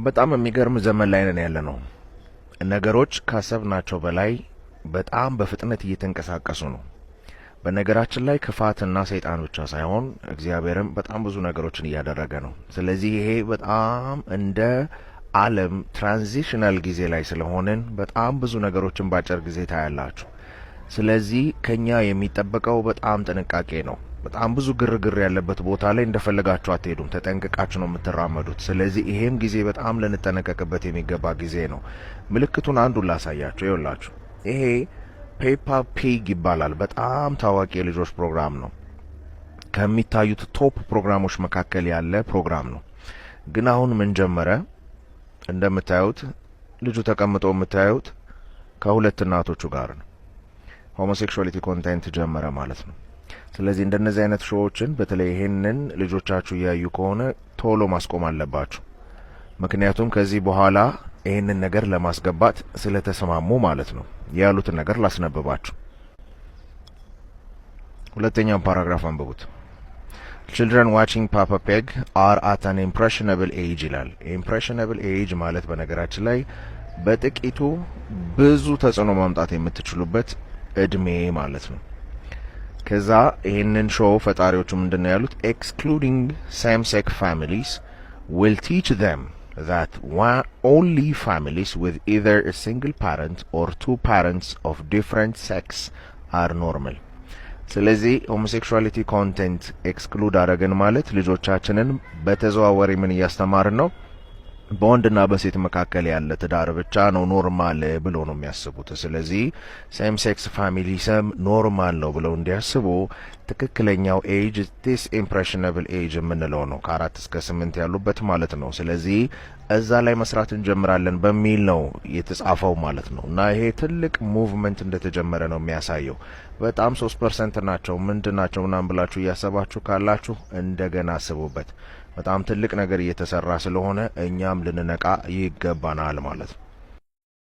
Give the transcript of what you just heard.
በጣም የሚገርም ዘመን ላይ ነን ያለነው። ነገሮች ካሰብናቸው በላይ በጣም በፍጥነት እየተንቀሳቀሱ ነው። በነገራችን ላይ ክፋትና ሰይጣን ብቻ ሳይሆን እግዚአብሔርም በጣም ብዙ ነገሮችን እያደረገ ነው። ስለዚህ ይሄ በጣም እንደ ዓለም ትራንዚሽናል ጊዜ ላይ ስለሆንን በጣም ብዙ ነገሮችን ባጭር ጊዜ ታያላችሁ። ስለዚህ ከኛ የሚጠበቀው በጣም ጥንቃቄ ነው። በጣም ብዙ ግርግር ያለበት ቦታ ላይ እንደፈለጋችሁ አትሄዱም፣ ተጠንቅቃችሁ ነው የምትራመዱት። ስለዚህ ይሄም ጊዜ በጣም ልንጠነቀቅበት የሚገባ ጊዜ ነው። ምልክቱን አንዱን ላሳያችሁ። ይኸውላችሁ ይሄ ፔፓ ፒግ ይባላል። በጣም ታዋቂ የልጆች ፕሮግራም ነው። ከሚታዩት ቶፕ ፕሮግራሞች መካከል ያለ ፕሮግራም ነው። ግን አሁን ምን ጀመረ? እንደምታዩት ልጁ ተቀምጦ የምታዩት ከሁለት እናቶቹ ጋር ነው። ሆሞሴክሹዋሊቲ ኮንቴንት ጀመረ ማለት ነው። ስለዚህ እንደነዚህ አይነት ሾዎችን በተለይ ይሄንን ልጆቻችሁ እያዩ ከሆነ ቶሎ ማስቆም አለባችሁ። ምክንያቱም ከዚህ በኋላ ይሄንን ነገር ለማስገባት ስለተሰማሙ ማለት ነው። ያሉትን ነገር ላስነብባችሁ። ሁለተኛው ፓራግራፍ አንብቡት። Children watching Peppa Pig are at an impressionable age ይላል። impressionable age ማለት በነገራችን ላይ በጥቂቱ ብዙ ተጽዕኖ ማምጣት የምትችሉበት እድሜ ማለት ነው። ከዛ ይሄንን ሾው ፈጣሪዎቹ ምንድነው ያሉት? excluding same-sex families will teach them that only families with either a single parent or two parents of different sex are normal. ስለዚህ ሆሞሴክሹዋሊቲ ኮንቴንት ኤክስክሉድ አደረግን ማለት ልጆቻችንን በተዘዋዋሪ ምን እያስተማርን ነው? በወንድና በሴት መካከል ያለ ትዳር ብቻ ነው ኖርማል ብሎ ነው የሚያስቡት። ስለዚህ ሴም ሴክስ ፋሚሊስም ኖርማል ነው ብለው እንዲያስቡ ትክክለኛው ኤጅ ዲስ ኢምፕሬሽነብል ኤጅ የምንለው ነው፣ ከ4 እስከ 8 ያሉበት ማለት ነው። ስለዚህ እዛ ላይ መስራት እንጀምራለን በሚል ነው የተጻፈው ማለት ነው። እና ይሄ ትልቅ ሙቭመንት እንደተጀመረ ነው የሚያሳየው። በጣም 3% ናቸው ምንድናቸው ምናምን ብላችሁ እያሰባችሁ ካላችሁ እንደገና አስቡበት። በጣም ትልቅ ነገር እየተሰራ ስለሆነ እኛም ልንነቃ ይገባናል ማለት ነው።